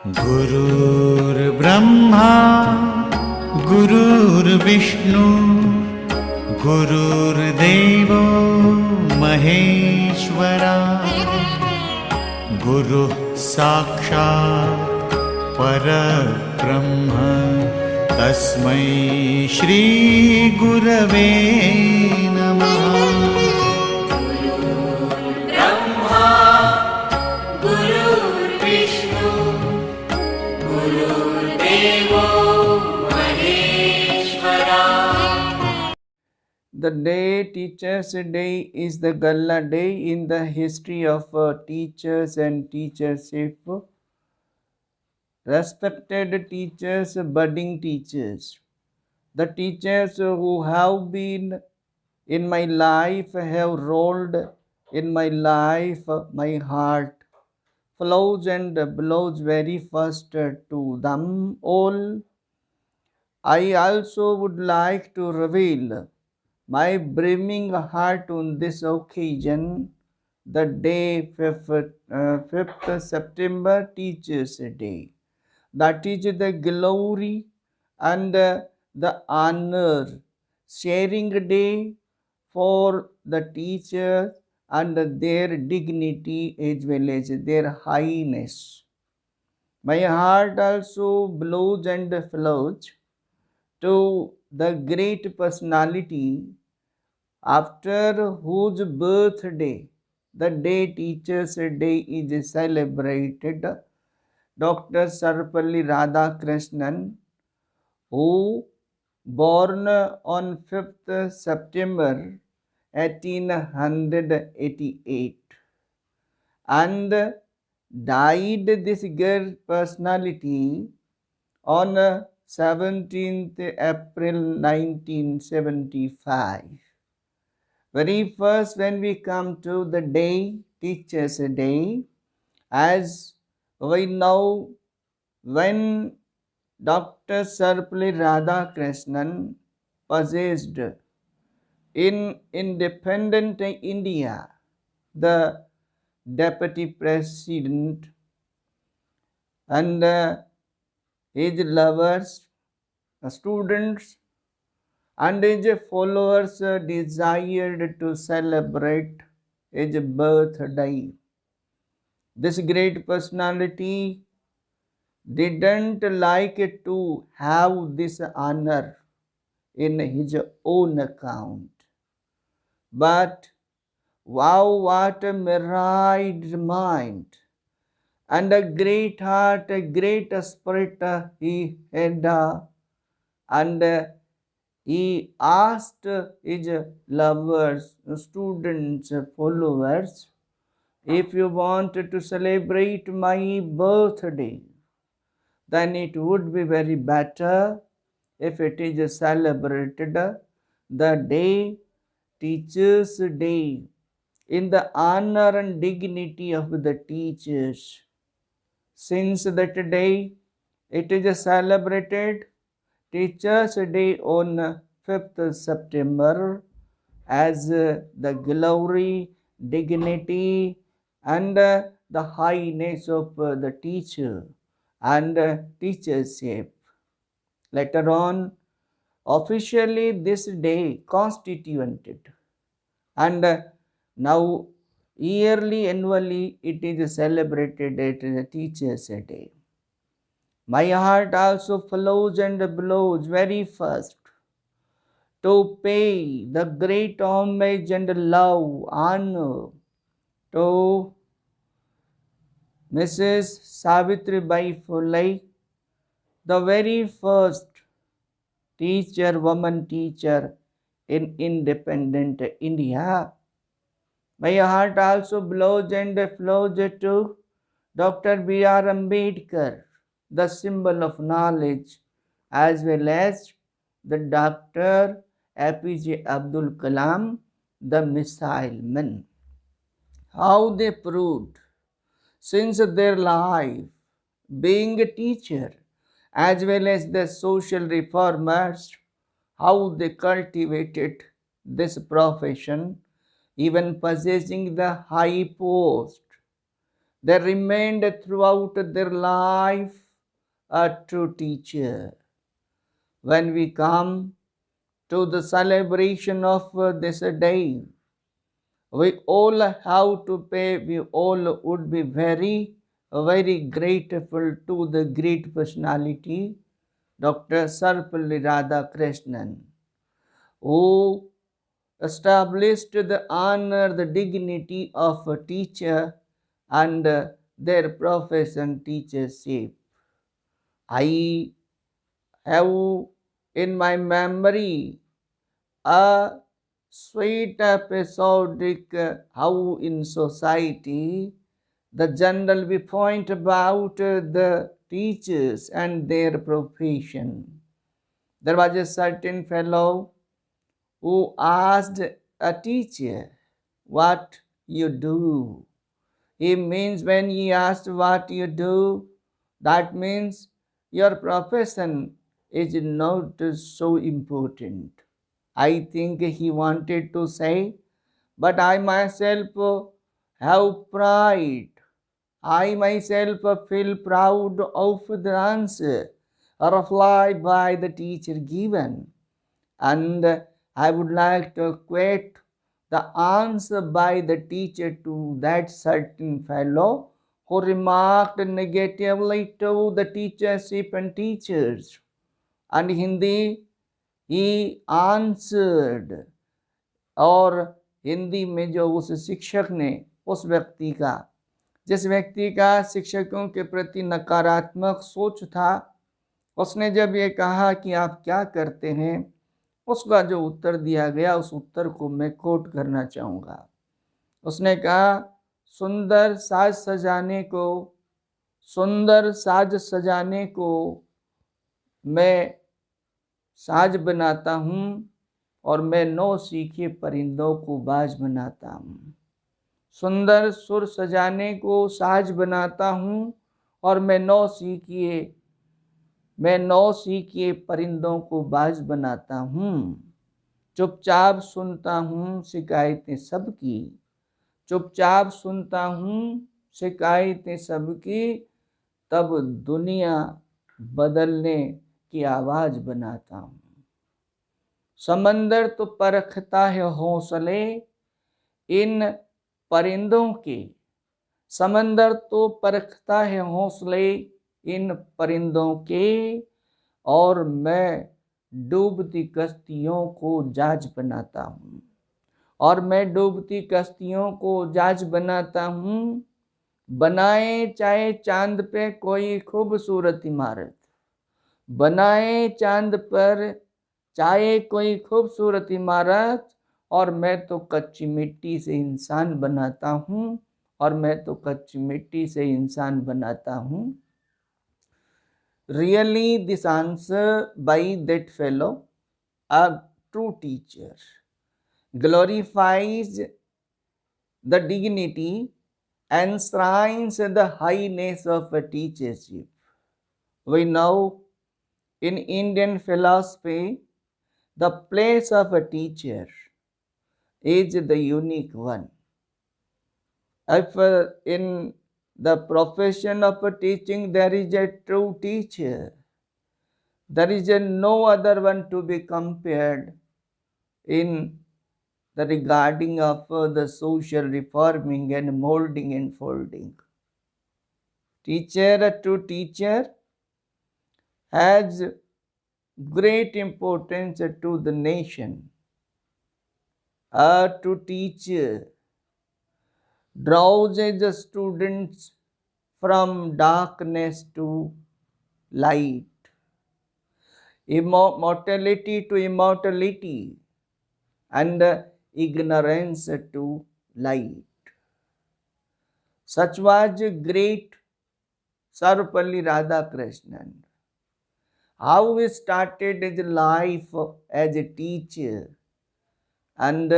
गुरुर्ब्रह्मा गुरुर्विष्णु गुरुर्देवो महेश्वरा गुरुः साक्षात् परब्रह्म तस्मै श्री गुरवे नमः। The day Teachers' Day is the gala day in the history of teachers and teachership. Respected teachers, budding teachers, the teachers who have been in my life have rolled in my life, my heart flows and blows very fast to them all. I also would like to reveal my brimming heart on this occasion, the day 5th September Teachers' Day. That is the glory and the honor sharing day for the teachers and their dignity as well as their highness. My heart also blows and flows to the great personality after whose birthday the day Teachers' Day is celebrated, Dr. Sarvepalli Radhakrishnan, who born on 5th September 1888 and died this great personality on 17th April 1975. Very first, when we come to the day, Teachers' Day, as we know, when Dr. Sarvepalli Radhakrishnan possessed in independent India the deputy president, and his lovers, students, and his followers desired to celebrate his birthday. This great personality didn't like to have this honor in his own account. But wow, what a myriad mind and a great heart, a great spirit he had, and he asked his lovers, students, followers, if you want to celebrate my birthday, then it would be very better if it is celebrated the day Teachers' Day in the honor and dignity of the teachers. Since that day it is celebrated Teachers' Day on 5th September as the glory, dignity, and the highness of the teacher and teachership. Later on, officially this day constituted, and now yearly, annually, it is celebrated at the Teachers' Day. My heart also flows and blows very fast to pay the great homage and love, honor to Mrs. Savitribai Phule, the very first teacher, woman teacher in independent India. My heart also blows and flows to Dr. B.R. Ambedkar, the symbol of knowledge, as well as the Dr. APJ Abdul Kalam, the missile man. How they proved since their life being a teacher as well as the social reformers, how they cultivated this profession, even possessing the high post. They remained throughout their life a true teacher. When we come to the celebration of this day, we all have to pay, we all would be very, very grateful to the great personality, Dr. Sarvapalli Radhakrishnan, who established the honor, the dignity of a teacher and their profession teachership. I have in my memory a sweet episodic how in society the general viewpoint about the teachers and their profession. There was a certain fellow who asked a teacher, "What you do?" He means when he asked what you do, that means your profession is not so important. I think he wanted to say, but I myself have pride. I myself feel proud of the answer or reply by the teacher given. And I would like to quote the answer by the teacher to that certain fellow who remarked negatively to the teachership and teachers. And Hindi, he answered, और हिंदी में जो उस शिक्षक ने उस व्यक्ति का, जिस व्यक्ति का शिक्षकों के प्रति नकारात्मक सोच था, उसने जब ये कहा कि आप क्या करते हैं, उसका जो उत्तर दिया गया उस उत्तर को मैं कोट करना चाहूँगा। उसने कहा, सुंदर साज सजाने को मैं साज बनाता हूँ और मैं नौ सीखे परिंदों को बाज बनाता हूँ। सुंदर सुर सजाने को साज बनाता हूँ और मैं नौ सीखिए परिंदों को बाज बनाता हूँ। चुपचाप सुनता हूँ शिकायतें सबकी, चुपचाप सुनता हूँ शिकायतें सबकी, तब दुनिया बदलने की आवाज बनाता हूँ। समंदर तो परखता है हौसले इन परिंदों के, समंदर तो परखता है हौसले इन परिंदों के, और मैं डूबती कश्तियों को जहाज बनाता हूँ, और मैं डूबती कश्तियों को जहाज बनाता हूँ। बनाए चाहे चांद पे कोई खूबसूरत इमारत, बनाए चांद पर चाहे कोई खूबसूरत इमारत, और मैं तो कच्ची मिट्टी से इंसान बनाता हूँ, और मैं तो कच्ची मिट्टी से इंसान बनाता हूँ। Really, this answer by that fellow, a true teacher, glorifies the dignity and enshrines the highness of a teachership. We know in Indian philosophy, the place of a teacher is the unique one. If in the profession of a teaching there is a true teacher, there is no other one to be compared in the regarding of the social reforming and molding and folding. A true teacher has great importance to the nation. A true teacher draws the students from darkness to light, mortality to immortality, and ignorance to light. Such was great Sarvapalli Radhakrishnan. How he started his life as a teacher and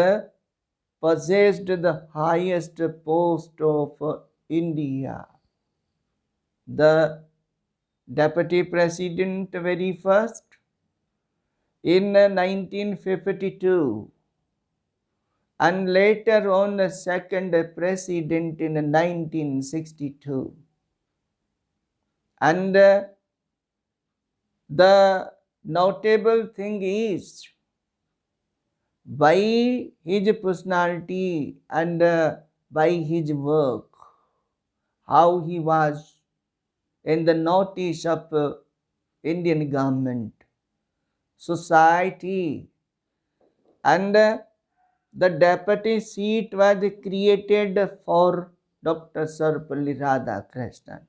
possessed the highest post of India, the deputy president very first. In 1952, and later on a second president in 1962. And the notable thing is, by his personality and by his work, how he was in the notice of Indian government, society, and the deputy seat was created for Dr. Sarvapalli Radhakrishnan.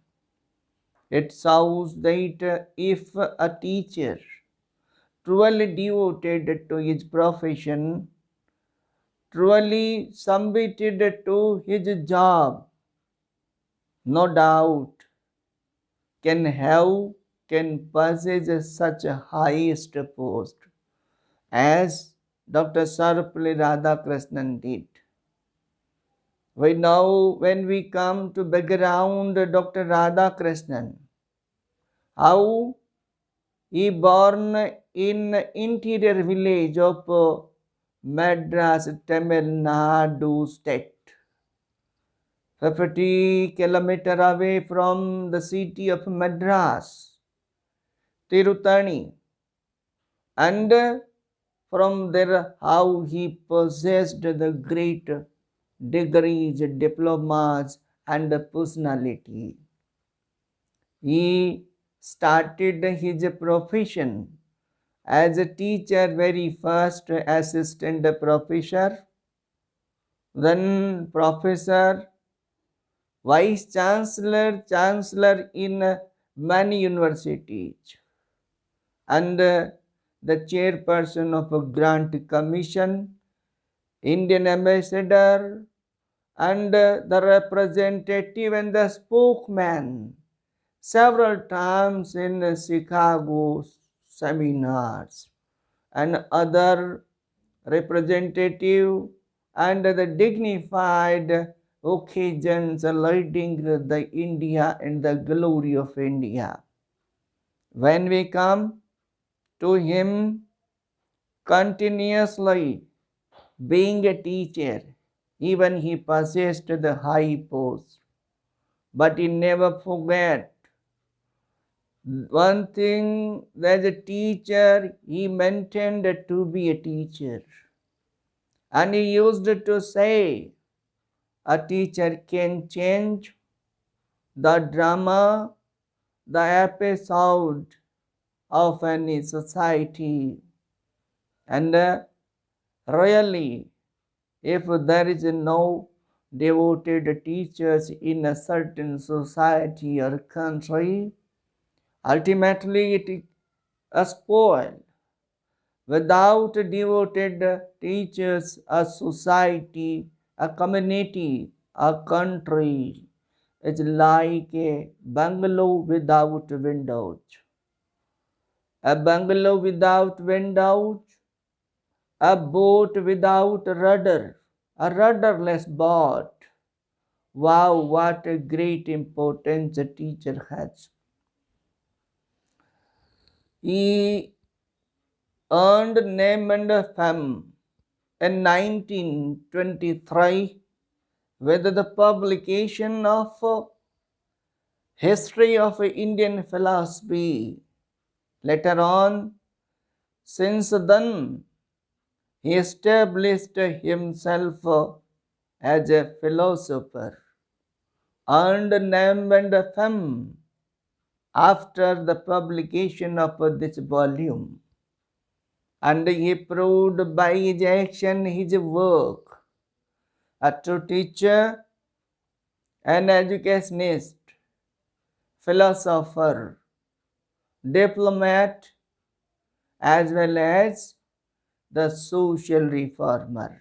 It shows that if a teacher truly devoted to his profession, truly submitted to his job, no doubt can possess such a highest post as Dr. Sarvapalli Radhakrishnan did. We know when we come to background Dr. Radhakrishnan, how he born in interior village of Madras, Tamil Nadu state, 50 kilometers away from the city of Madras, Tirutani, and from there how he possessed the great degrees, diplomas, and personality. He started his profession as a teacher, very first assistant professor, then professor, vice chancellor, chancellor in many universities, and the chairperson of a grant commission, Indian ambassador, and the representative and the spokesman several times in Chicago seminars, and other representative and the dignified occasions leading the India and the glory of India. When we come to him, continuously being a teacher, even he possessed the high post, but he never forget one thing, as a teacher, he maintained to be a teacher. And he used to say, a teacher can change the drama, the episode of any society. And really, if there is no devoted teachers in a certain society or country, ultimately it is spoiled. Without devoted teachers, a society, a community, a country is like a bungalow without windows. A bungalow without windows, a boat without rudder, a rudderless boat. Wow, what a great importance a teacher has. He earned name and fame in 1923 with the publication of History of Indian Philosophy. Later on, since then, he established himself as a philosopher, earned name and fame after the publication of this volume. And he proved by his action, his work, a true teacher, an educationist, philosopher, diplomat, as well as the social reformer.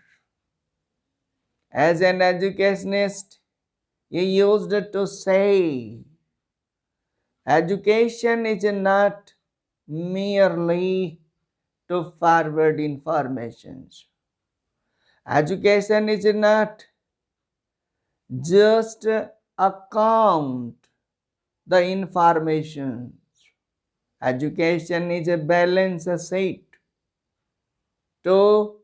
As an educationist, he used to say, education is not merely to forward informations. Education is not just account the information. Education is a balance set to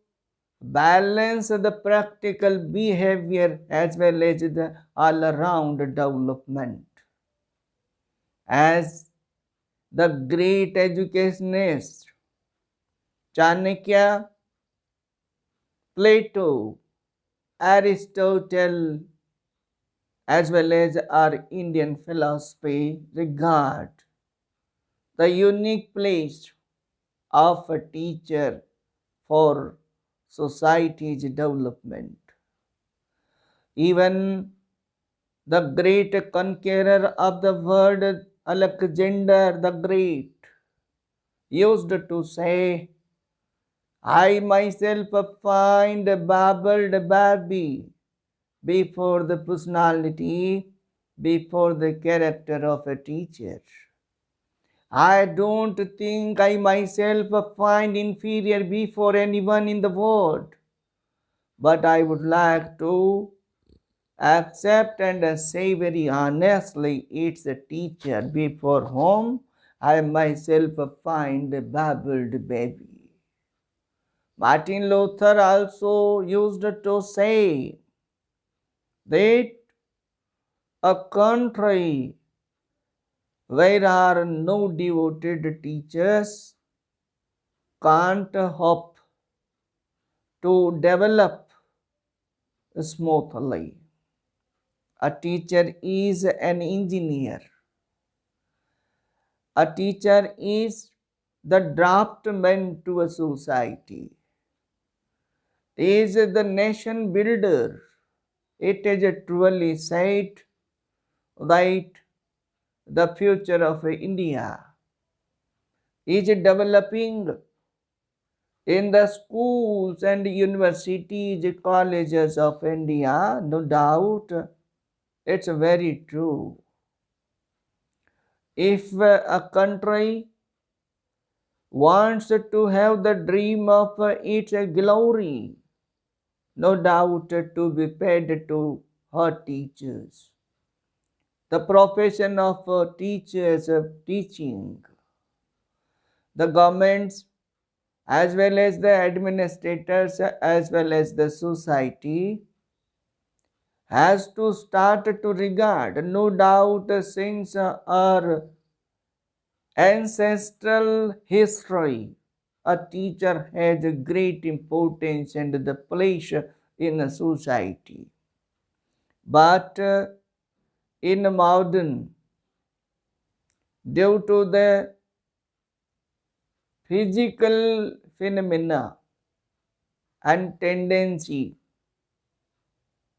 balance the practical behavior as well as the all around development. As the great educationist Chanakya, Plato, Aristotle, as well as our Indian philosophy regard the unique place of a teacher for society's development. Even the great conqueror of the world, Alexander the Great, used to say, I myself find a babbled baby before the personality, before the character of a teacher. I don't think I myself find inferior before anyone in the world, but I would like to accept and say very honestly, it's a teacher before whom I myself find a babbled baby. Martin Luther also used to say that a country where are no devoted teachers can't hope to develop smoothly. A teacher is an engineer. A teacher is the draftsman to a society. Is the nation builder. It is truly said that the future of India is developing in the schools and universities, colleges of India. No doubt, it's very true. If a country wants to have the dream of its glory, no doubt to be paid to her teachers. The profession of teachers of teaching, the governments as well as the administrators as well as the society has to start to regard, no doubt since our ancestral history, a teacher has a great importance and the place in a society. But in modern, due to the physical phenomena and tendency,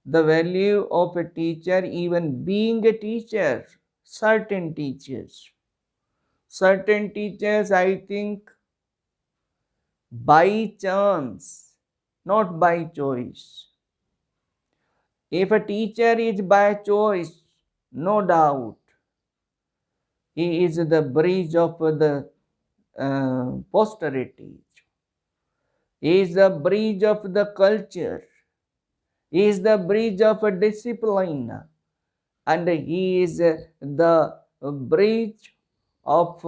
the value of a teacher, even being a teacher, certain teachers, I think by chance, not by choice. If a teacher is by choice, no doubt, he is the bridge of the posterity. He is the bridge of the culture. He is the bridge of a discipline. And he is the bridge of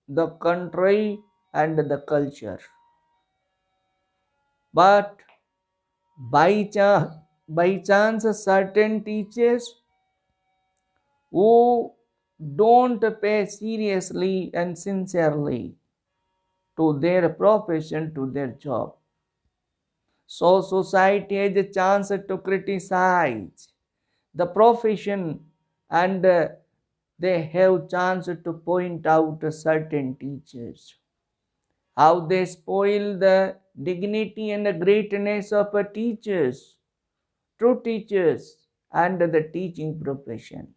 the country and the culture. But by chance, certain teachers who don't pay seriously and sincerely to their profession, to their job. So society has a chance to criticize the profession and they have chance to point out certain teachers, how they spoil the dignity and the greatness of teachers, true teachers and the teaching profession.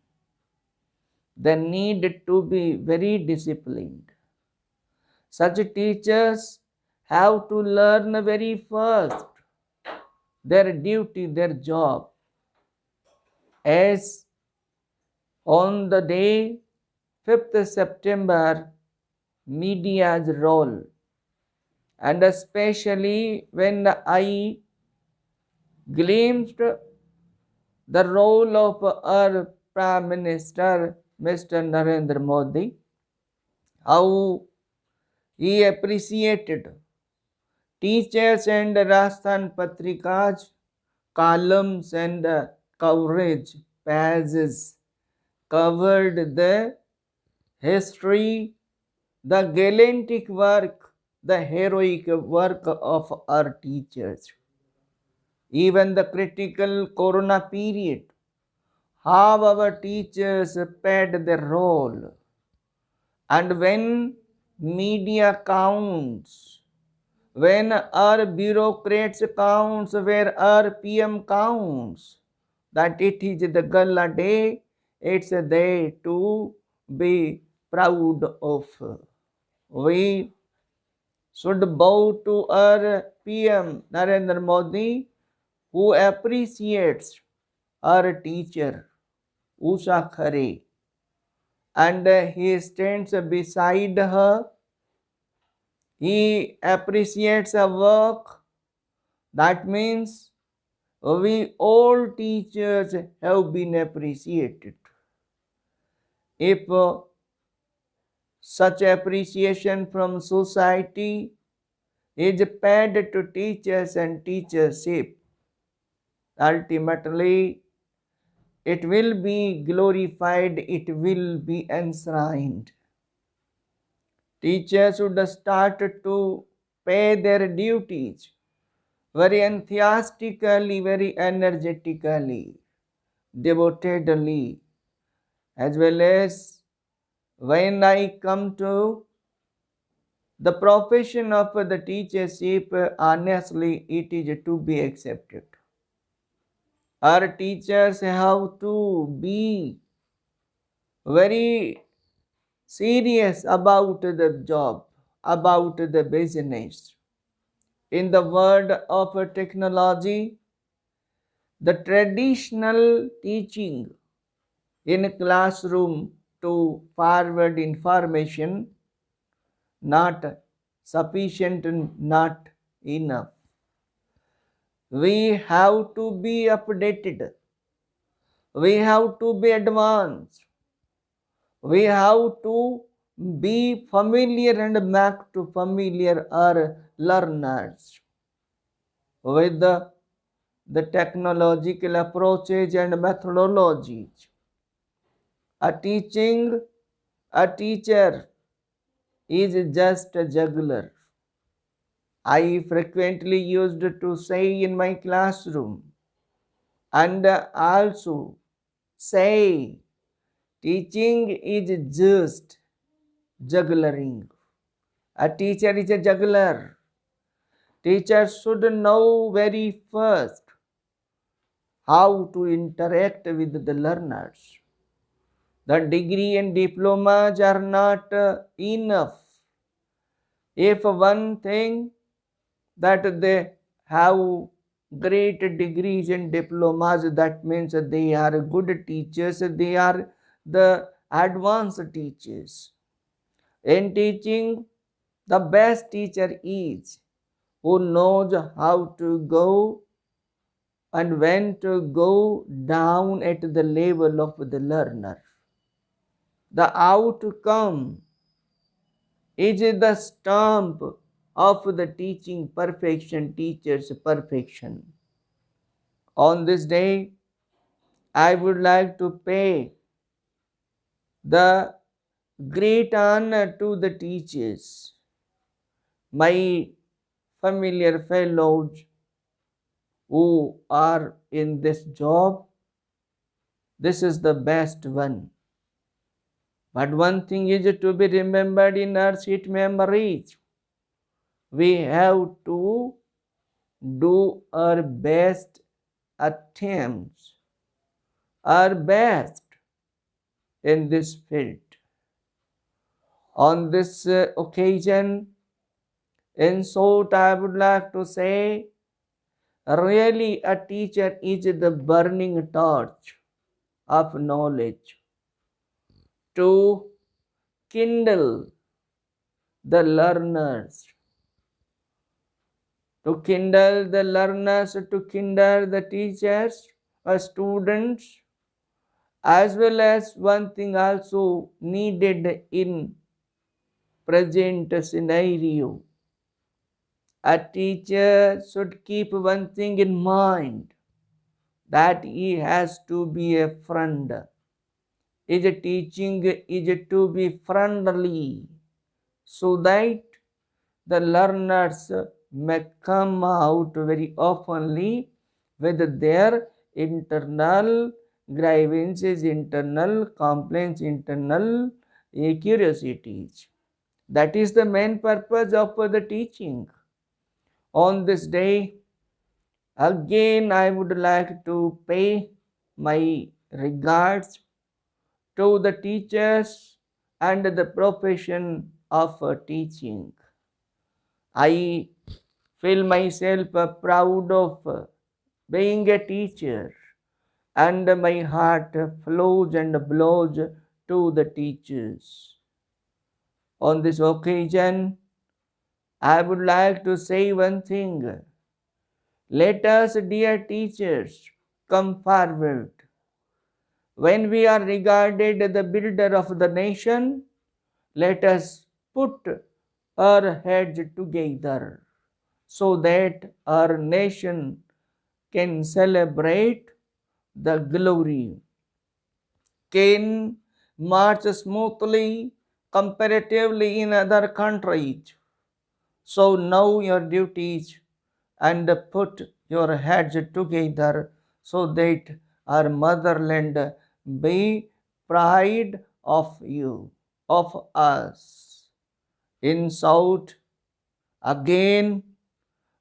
They need to be very disciplined. Such teachers have to learn very first their duty, their job. As on the day 5th September, media's role, and especially when I glimpsed the role of our Prime Minister, Mr. Narendra Modi, how he appreciated Teachers and Rajasthan Patrikas, columns and coverage pages covered the history, the gallantic work, the heroic work of our teachers. Even the critical corona period, how our teachers played their role. And when media counts, when our bureaucrats counts, where our PM counts, that it is the gala day, it's a day to be proud of. We should bow to our PM Narendra Modi, who appreciates our teacher Usha Khare, and he stands beside her. He appreciates her work. That means we all teachers have been appreciated. If such appreciation from society is paid to teachers and teachership, ultimately it will be glorified, it will be enshrined. Teachers should start to pay their duties very enthusiastically, very energetically, devotedly, as well as when I come to the profession of the teachership, honestly, it is to be accepted. Our teachers have to be very serious about the job, about the business. In the world of technology, the traditional teaching in a classroom to forward information not sufficient and not enough. We have to be updated. We have to be advanced. We have to be familiar and make to familiar our learners with the technological approaches and methodologies. A teacher is just a juggler. I frequently used to say in my classroom, and also say, teaching is just juggling. A teacher is a juggler. Teacher should know very first how to interact with the learners. The degree and diplomas are not enough. If one thing that they have great degrees and diplomas, that means they are good teachers, they are the advanced teachers. In teaching, the best teacher is who knows how to go and when to go down at the level of the learner. The outcome is the stamp of the teaching perfection, teacher's perfection. On this day, I would like to pay the great honor to the teachers, my familiar fellows who are in this job. This is the best one. But one thing is to be remembered in our seat memories. We have to do our best attempts, our best in this field. On this occasion, in short, I would like to say, really a teacher is the burning torch of knowledge to kindle the learners, to kindle the learners, to kindle the teachers, students, as well as one thing also needed in present scenario, A teacher should keep one thing in mind, that he has to be a friend. His teaching is to be friendly, so that the learners may come out very oftenly with their internal grievances, internal complaints, internal curiosities. That is the main purpose of the teaching. On this day, again, I would like to pay my regards to the teachers and the profession of teaching. I feel myself proud of being a teacher, and my heart flows and blows to the teachers. On this occasion, I would like to say one thing. Let us, dear teachers, come forward. When we are regarded the builder of the nation, let us put our heads together so that our nation can celebrate the glory, can march smoothly comparatively in other countries. So know your duties and put your heads together so that our motherland be pride of you, of us. In short, again,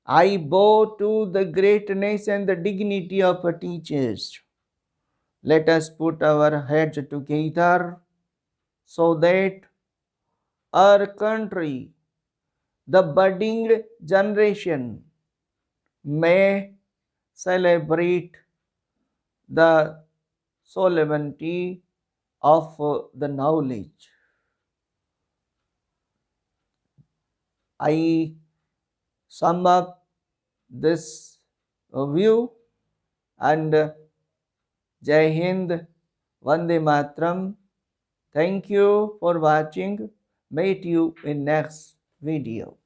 I bow to the greatness and the dignity of teachers. Let us put our heads together so that our country, the budding generation, may celebrate the solemnity of the knowledge. I sum up this view and Jai Hind, Vande Matram. Thank you for watching. Meet you in next video.